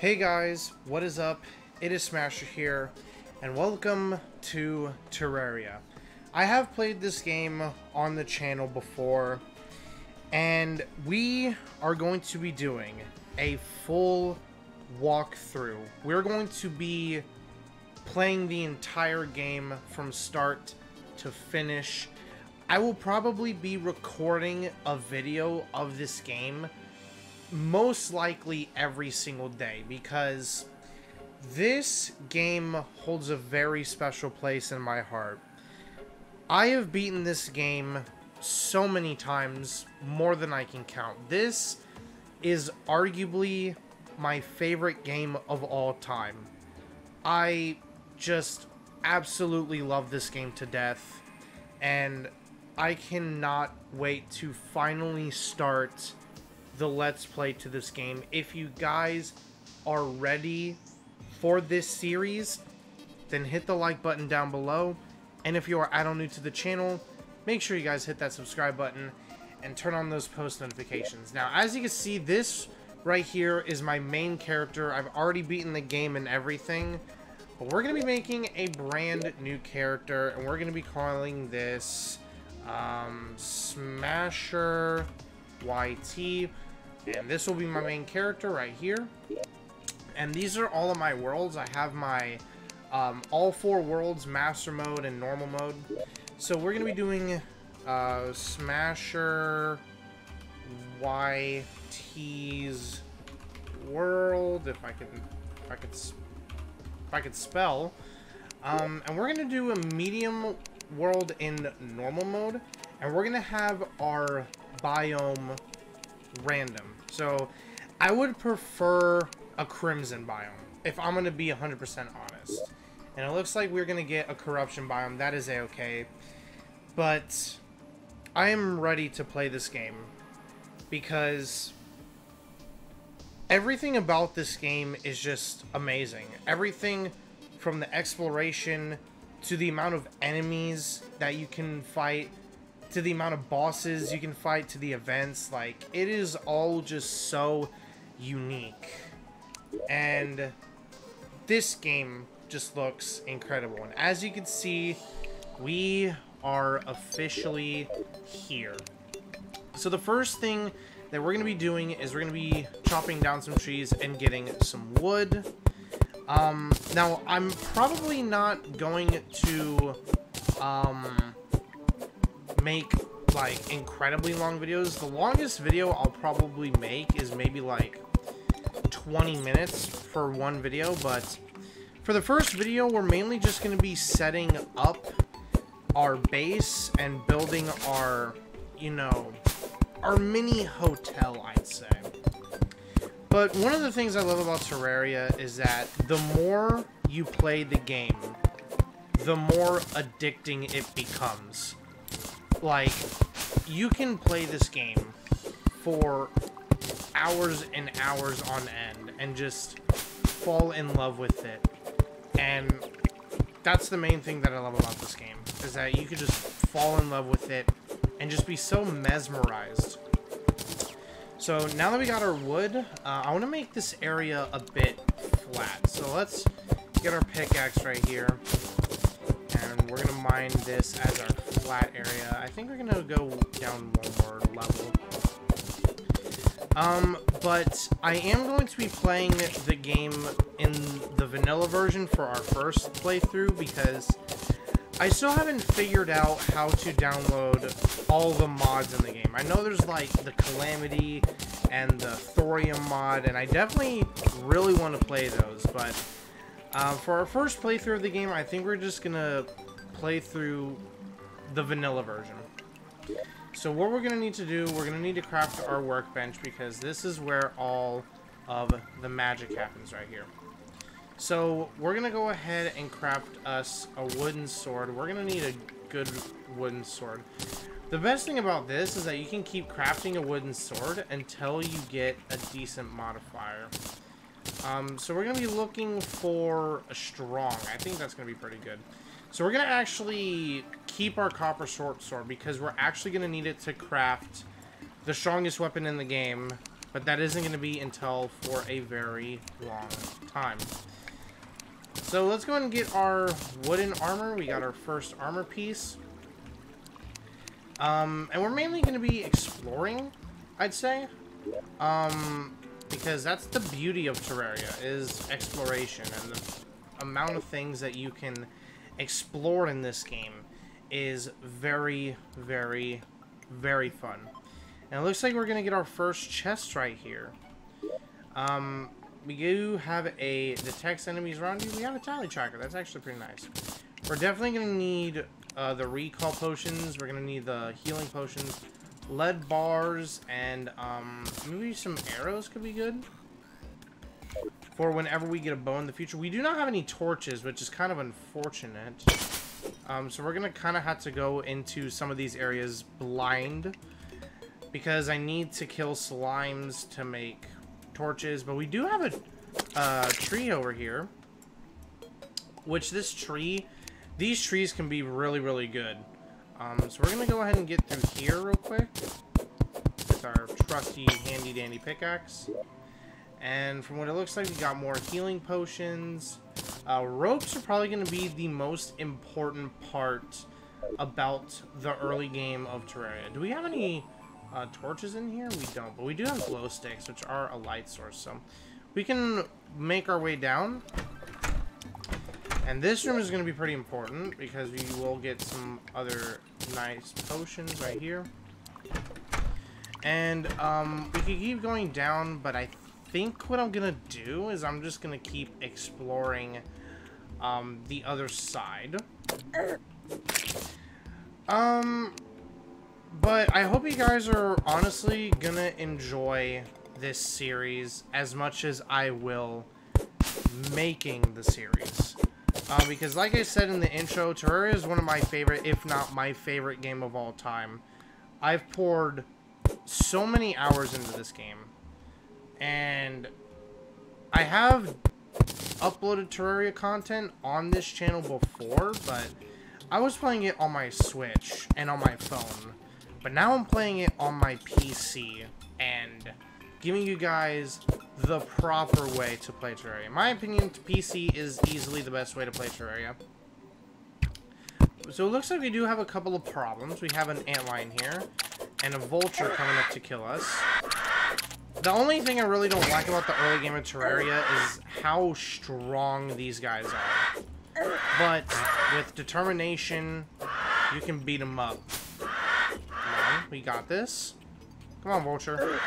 Hey guys, what is up? It is Smasher here, and welcome to Terraria. I have played this game on the channel before, and we are going to be doing a full walkthrough. We're going to be playing the entire game from start to finish. I will probably be recording a video of this game most likely every single day, because this game holds a very special place in my heart. I have beaten this game so many times, more than I can count. This is arguably my favorite game of all time. I just absolutely love this game to death, and I cannot wait to finally start the Let's Play to this game. If you guys are ready for this series, then hit the like button down below. And if you are add-on new to the channel, make sure you guys hit that subscribe button and turn on those post notifications. Now, as you can see, this right here is my main character. I've already beaten the game and everything, but we're going to be making a brand new character, and we're going to be calling this Smasher YT. And this will be my main character right here. And these are all of my worlds. I have my all 4 worlds, master mode and normal mode. So we're going to be doing Smasher YT's world, if I could spell. And we're going to do a medium world in normal mode, and we're going to have our biome random. So I would prefer a crimson biome, if I'm going to be 100% honest. And it looks like we're going to get a corruption biome. That is a-okay. But I am ready to play this game, because everything about this game is just amazing. Everything from the exploration to the amount of enemies that you can fight, to the amount of bosses you can fight, to the events. Like, it is all just so unique. And this game just looks incredible. And as you can see, we are officially here. So the first thing that we're going to be doing is we're going to be chopping down some trees and getting some wood. Now, I'm probably not going to make like incredibly long videos. The longest video I'll probably make is maybe like 20 minutes for one video, but for the first video we're mainly just going to be setting up our base and building our, you know, our mini hotel, I'd say. But one of the things I love about Terraria is that the more you play the game, the more addicting it becomes. Like, you can play this game for hours and hours on end and just fall in love with it. And that's the main thing that I love about this game, is that you could just fall in love with it and just be so mesmerized. So now that we got our wood, I want to make this area a bit flat. So let's get our pickaxe right here. And we're going to mine this as our flat area. I think we're going to go down one more level. But I am going to be playing the game in the vanilla version for our first playthrough, because I still haven't figured out how to download all the mods in the game. I know there's like the Calamity and the Thorium mod, and I definitely really want to play those, but for our first playthrough of the game, I think we're just gonna play through the vanilla version. So what we're gonna need to do, we're gonna need to craft our workbench, because this is where all of the magic happens right here. So we're gonna go ahead and craft us a wooden sword. We're gonna need a good wooden sword. The best thing about this is that you can keep crafting a wooden sword until you get a decent modifier. So we're going to be looking for a strong. I think that's going to be pretty good. So we're going to actually keep our copper short sword, because we're actually going to need it to craft the strongest weapon in the game, but that isn't going to be until for a very long time. So let's go ahead and get our wooden armor. We got our first armor piece. And we're mainly going to be exploring, I'd say. Because that's the beauty of Terraria, is exploration. And the amount of things that you can explore in this game is very, very, very fun. And it looks like we're going to get our first chest right here. We do have a detects enemies around you. We have a tally tracker. That's actually pretty nice. We're definitely going to need the recall potions. We're going to need the healing potions. Lead bars and maybe some arrows could be good. For whenever we get a bow in the future. We do not have any torches, which is kind of unfortunate. So we're going to kind of have to go into some of these areas blind. Because I need to kill slimes to make torches, but we do have a tree over here, which these trees can be really, really good. So we're gonna go ahead and get through here real quick with our trusty handy dandy pickaxe. And from what it looks like, we got more healing potions. Ropes are probably gonna be the most important part about the early game of Terraria. Do we have any torches in here? We don't, but we do have glow sticks, which are a light source, so we can make our way down. And this room is going to be pretty important because we will get some other nice potions right here. And we can keep going down, but I think what I'm going to do is I'm just going to keep exploring the other side. But I hope you guys are honestly gonna enjoy this series as much as I will making the series. Because like I said in the intro, Terraria is one of my favorite, if not my favorite game of all time. I've poured so many hours into this game. And I have uploaded Terraria content on this channel before, but I was playing it on my Switch and on my phone. But now I'm playing it on my PC and giving you guys the proper way to play Terraria. In my opinion, PC is easily the best way to play Terraria. So it looks like we do have a couple of problems. We have an antlion here and a vulture coming up to kill us. The only thing I really don't like about the early game of Terraria is how strong these guys are. But with determination, you can beat them up. We got this. Come on, vulture.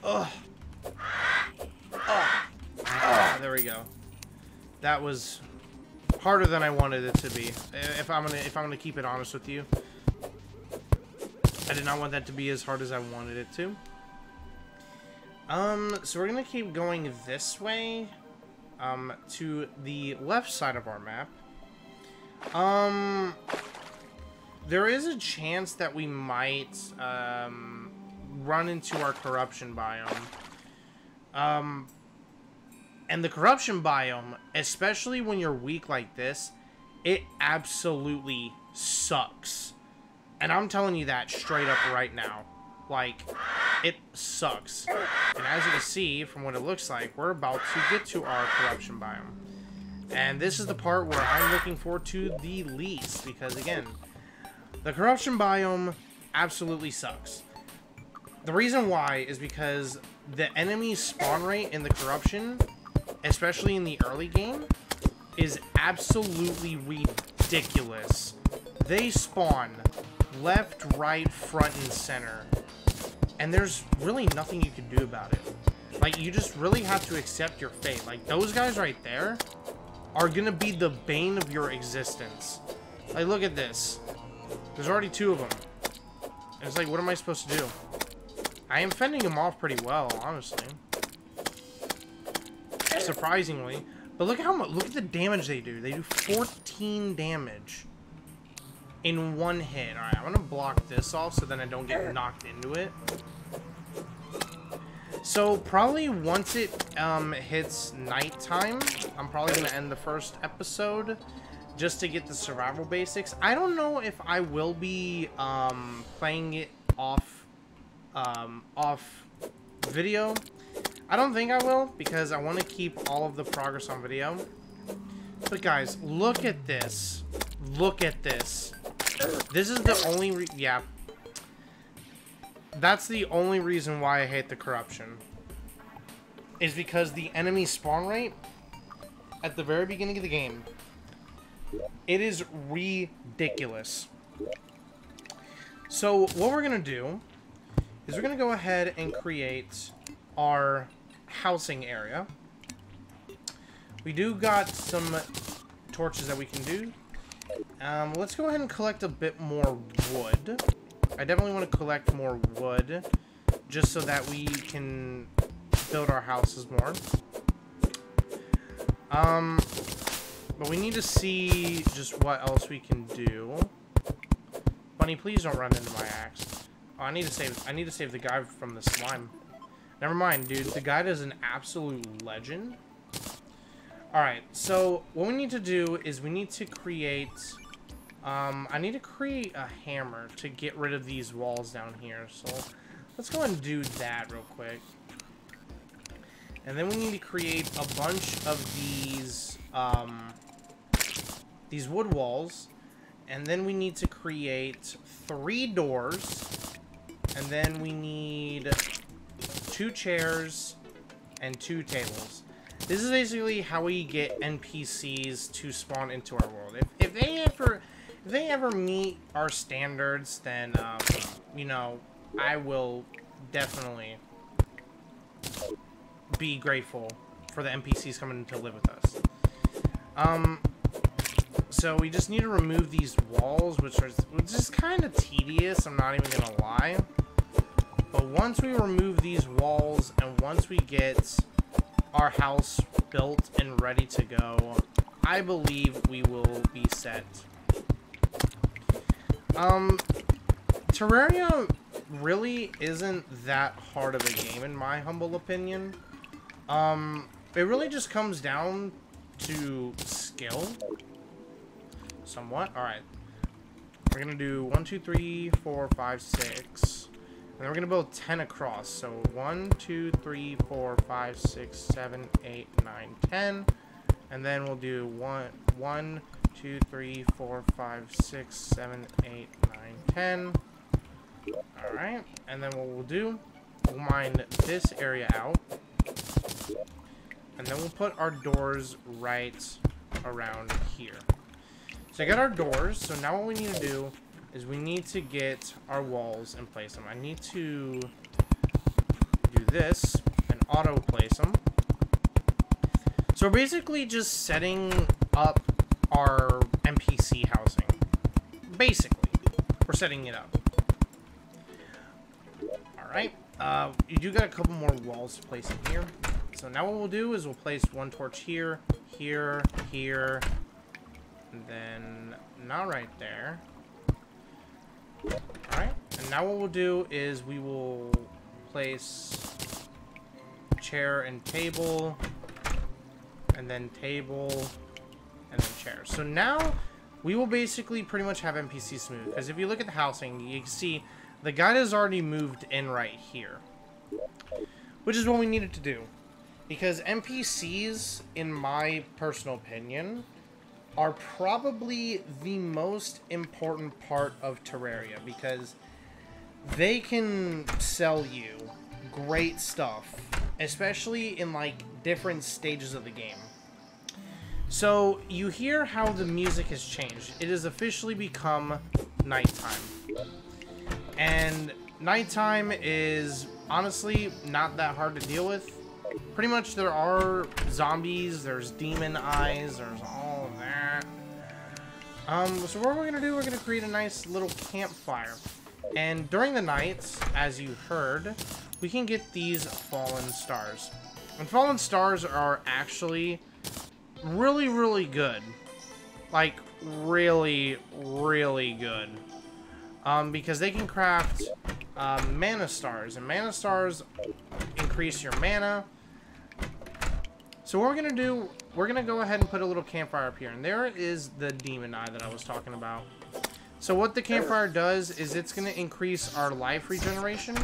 Ugh. There we go. That was harder than I wanted it to be. If I'm gonna keep it honest with you, I did not want that to be as hard as I wanted it to. So we're gonna keep going this way, to the left side of our map. There is a chance that we might run into our corruption biome. And the corruption biome, especially when you're weak like this, it absolutely sucks. And I'm telling you that straight up right now. Like, it sucks. And as you can see, from what it looks like, we're about to get to our corruption biome. And this is the part where I'm looking forward to the least, because again, the corruption biome absolutely sucks. The reason why is because the enemy spawn rate in the corruption, especially in the early game, is absolutely ridiculous. They spawn left, right, front, and center. And there's really nothing you can do about it. Like, you just really have to accept your fate. Like, those guys right there are gonna be the bane of your existence. Like, look at this. There's already 2 of them. And it's like, what am I supposed to do? I am fending them off pretty well, honestly. Surprisingly. But look how much, look at the damage they do. They do 14 damage in one hit. Alright, I'm gonna block this off so then I don't get knocked into it. So, probably once it hits nighttime, I'm probably gonna end the first episode just to get the survival basics. I don't know if I will be playing it off video. I don't think I will, because I want to keep all of the progress on video. But guys, look at this. Look at this. This is the only yeah. That's the only reason why I hate the corruption. Is because the enemy spawn rate at the very beginning of the game, it is ridiculous. So what we're going to do is we're going to go ahead and create our housing area. We do got some torches that we can do. Let's go ahead and collect a bit more wood. I definitely want to collect more wood just so that we can build our houses more. But we need to see just what else we can do. Bunny, please don't run into my axe. Oh, I need to save the guy from the slime. Never mind, dude. The guy is an absolute legend. Alright, so what we need to do is we need to create... I need to create a hammer to get rid of these walls down here. So let's go ahead and do that real quick. And then we need to create a bunch of these wood walls. And then we need to create 3 doors. And then we need 2 chairs and 2 tables. This is basically how we get NPCs to spawn into our world. If they ever meet our standards, then you know, I will definitely be grateful for the NPCs coming to live with us. So we just need to remove these walls, which is kind of tedious, I'm not even gonna lie. But once we remove these walls and once we get our house built and ready to go, I believe we will be set. Terraria really isn't that hard of a game in my humble opinion. It really just comes down to skill. Somewhat. Alright. We're gonna do 1, 2, 3, 4, 5, 6. And then we're gonna build 10 across. So 1, 2, 3, 4, 5, 6, 7, 8, 9, 10. And then we'll do 1, 2, 3, 4, 5, 6, 7, 8, 9, 10. Alright. And then what we'll do, we'll mine this area out. And then we'll put our doors right around here. So I got our doors, so now what we need to do is we need to get our walls and place them. I need to do this and auto place them. So we're basically just setting up our NPC housing. Basically, we're setting it up. Alright, you do got a couple more walls to place in here. So now what we'll do is we'll place 1 torch here, here, here, and then not right there. Alright, and now what we'll do is we will place chair and table, and then table, and then chair. So now we will basically pretty much have NPC smooth, because if you look at the housing, you can see the guy has already moved in right here, which is what we needed to do. Because NPCs, in my personal opinion, are probably the most important part of Terraria, because they can sell you great stuff, especially in like different stages of the game. So you hear how the music has changed. It has officially become nighttime. And nighttime is honestly not that hard to deal with. Pretty much there are zombies, there's demon eyes, there's all of that. So what we're going to do, we're going to create a nice little campfire. And during the nights, as you heard, we can get these fallen stars. And fallen stars are actually really, really good. Like, really, really good. Because they can craft mana stars. And mana stars increase your mana. So what we're going to do, we're going to go ahead and put a little campfire up here. And there is the demon eye that I was talking about. So what the campfire does is it's going to increase our life regeneration.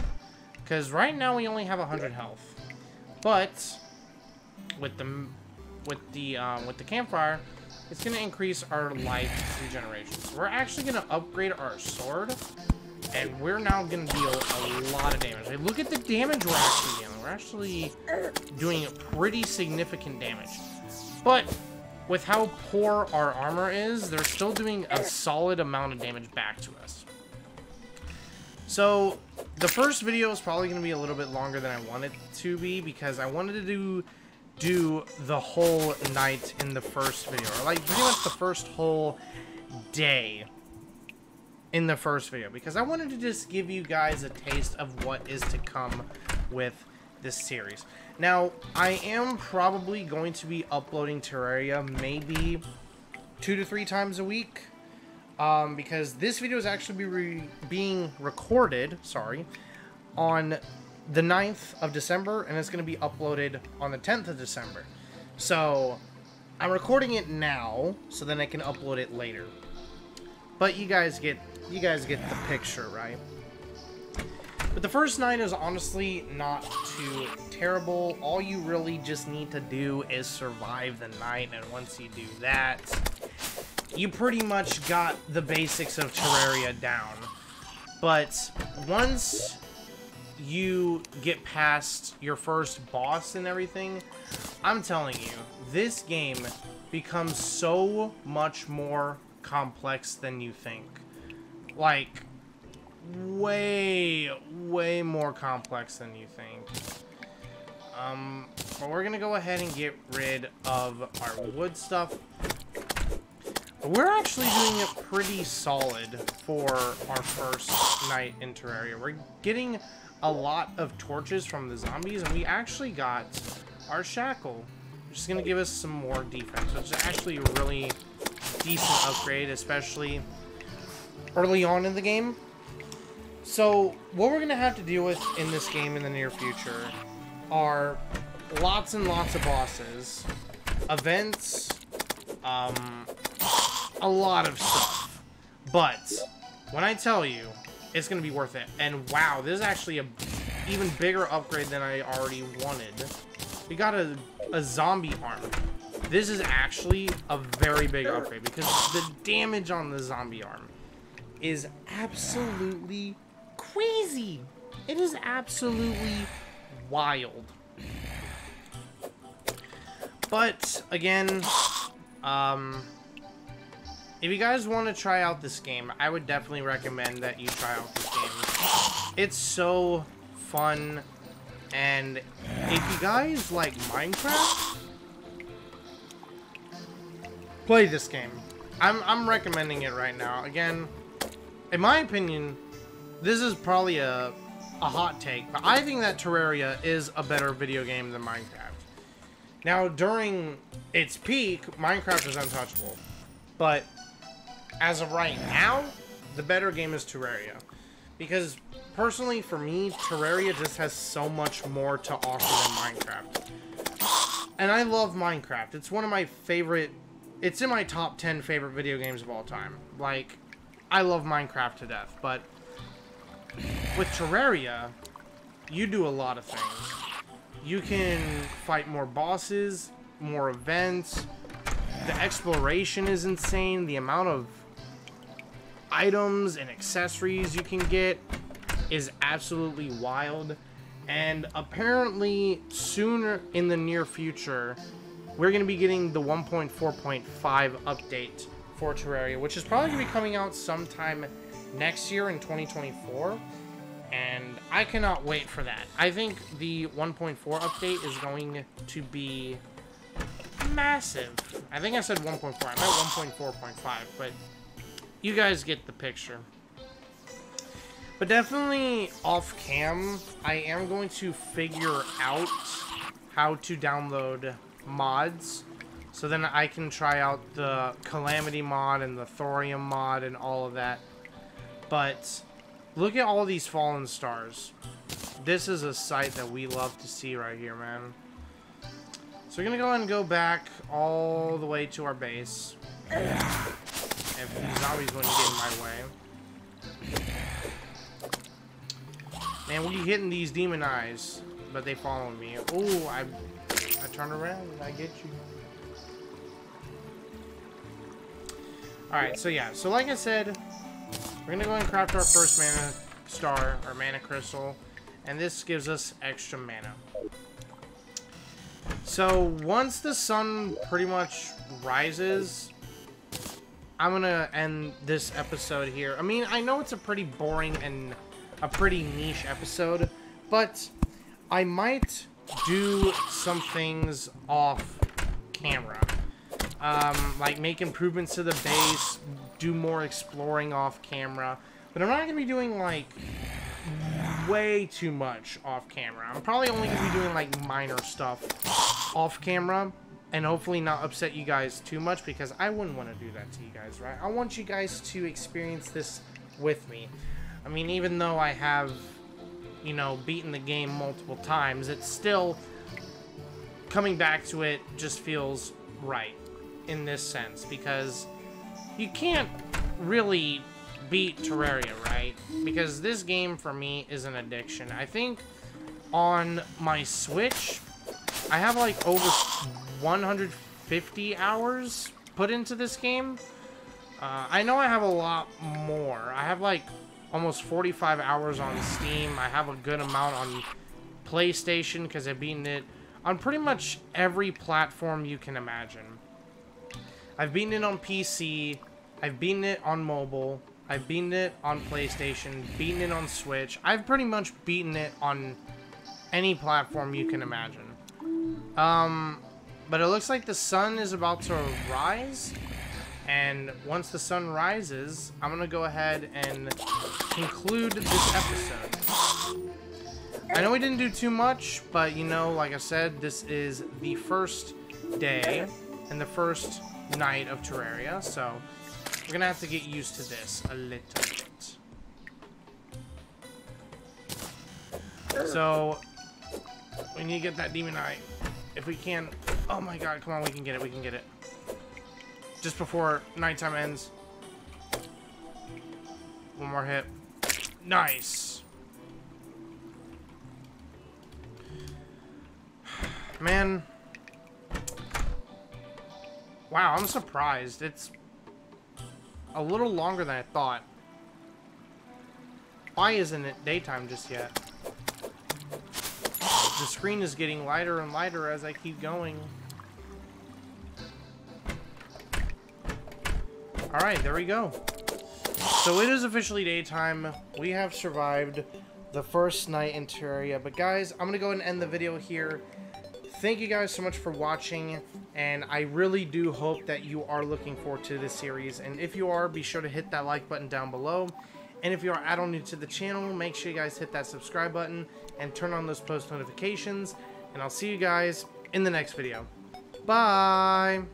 Because right now we only have 100 health. But with the campfire, it's gonna increase our life regeneration. So we're actually gonna upgrade our sword, and we're now gonna deal a lot of damage. Like, look at the damage we're actually dealing. We're actually doing pretty significant damage. But with how poor our armor is, they're still doing a solid amount of damage back to us. So the first video is probably going to be a little bit longer than I want it to be, because I wanted to do the whole night in the first video, or like pretty much the first whole day in the first video, because I wanted to just give you guys a taste of what is to come with this series. Now, I am probably going to be uploading Terraria maybe 2 to 3 times a week. Because this video is actually being recorded, on the 9th of December, and it's going to be uploaded on the 10th of December. So, I'm recording it now, so then I can upload it later. But you guys get the picture, right? But the first night is honestly not too terrible. All you really just need to do is survive the night, and once you do that, you pretty much got the basics of Terraria down. But once you get past your first boss and everything, I'm telling you, this game becomes so much more complex than you think. Like, way more complex than you think. But we're gonna go ahead and get rid of our wood stuff. We're actually doing it pretty solid for our first night in Terraria. We're getting a lot of torches from the zombies, and we actually got our shackle, which is going to give us some more defense, which is actually a really decent upgrade, especially early on in the game. So what we're going to have to deal with in this game in the near future are lots and lots of bosses, events, a lot of stuff. But when I tell you, it's going to be worth it. And wow, this is actually a even bigger upgrade than I already wanted. We got a zombie arm. This is actually a very big upgrade, because the damage on the zombie arm is absolutely crazy. It is absolutely wild. But again, if you guys want to try out this game, I would definitely recommend that you try out this game. It's so fun, and if you guys like Minecraft, play this game. I'm recommending it right now. Again, in my opinion, this is probably a hot take, but I think that Terraria is a better video game than Minecraft. Now, during its peak, Minecraft was untouchable, but as of right now, the better game is Terraria. Because, personally, for me, Terraria just has so much more to offer than Minecraft. And I love Minecraft. It's one of my favorite... It's in my top 10 favorite video games of all time. Like, I love Minecraft to death. But with Terraria, you do a lot of things. You can fight more bosses, more events. The exploration is insane. The amount of items and accessories you can get is absolutely wild. And apparently sooner in the near future, we're going to be getting the 1.4.5 update for Terraria, which is probably going to be coming out sometime next year in 2024. And I cannot wait for that. I think the 1.4 update is going to be massive. I think I said 1.4. I meant 1.4.5, but you guys get the picture. But definitely off cam, I am going to figure out how to download mods, so then I can try out the Calamity mod and the Thorium mod and all of that. But look at all these fallen stars. This is a sight that we love to see right here, man. So we're gonna go ahead and go back all the way to our base. If these zombies wouldn't get in my way. Man, we hitting these demon eyes, but they follow me. Oh, I turn around and I get you. Alright, so yeah. So like I said, we're going to go and craft our first mana star, or mana crystal. And this gives us extra mana. So once the sun pretty much rises, I'm going to end this episode here. I mean, I know it's a pretty boring and a pretty niche episode, but I might do some things off camera. Like make improvements to the base, do more exploring off camera, but I'm not going to be doing like way too much off camera. I'm probably only going to be doing like minor stuff off camera, and hopefully not upset you guys too much, because I wouldn't want to do that to you guys, right? I want you guys to experience this with me. I mean, even though I have, you know, beaten the game multiple times, it's still, coming back to it just feels right in this sense, because you can't really beat Terraria, right? Because this game for me is an addiction. I think on my Switch, I have like over 150 hours put into this game. I know I have a lot more. I have like almost 45 hours on Steam. I have a good amount on PlayStation because I've beaten it on pretty much every platform you can imagine. I've beaten it on PC. I've beaten it on mobile. I've beaten it on PlayStation. Beaten it on Switch. I've pretty much beaten it on any platform you can imagine. But it looks like the sun is about to rise. And once the sun rises, I'm going to go ahead and conclude this episode. I know we didn't do too much, but you know, like I said, this is the first day and the first night of Terraria, so we're going to have to get used to this a little bit. So, we need to get that demon eye. If we can... Oh my god, come on, we can get it, we can get it. Just before nighttime ends. One more hit. Nice. Man. Wow, I'm surprised. It's a little longer than I thought. Why isn't it daytime just yet? The screen is getting lighter and lighter as I keep going. Alright, there we go. So it is officially daytime. We have survived the first night in Terraria. But guys, I'm going to go ahead and end the video here. Thank you guys so much for watching. And I really do hope that you are looking forward to this series. And if you are, be sure to hit that like button down below. And if you are add-on new to the channel, make sure you guys hit that subscribe button and turn on those post notifications. And I'll see you guys in the next video. Bye!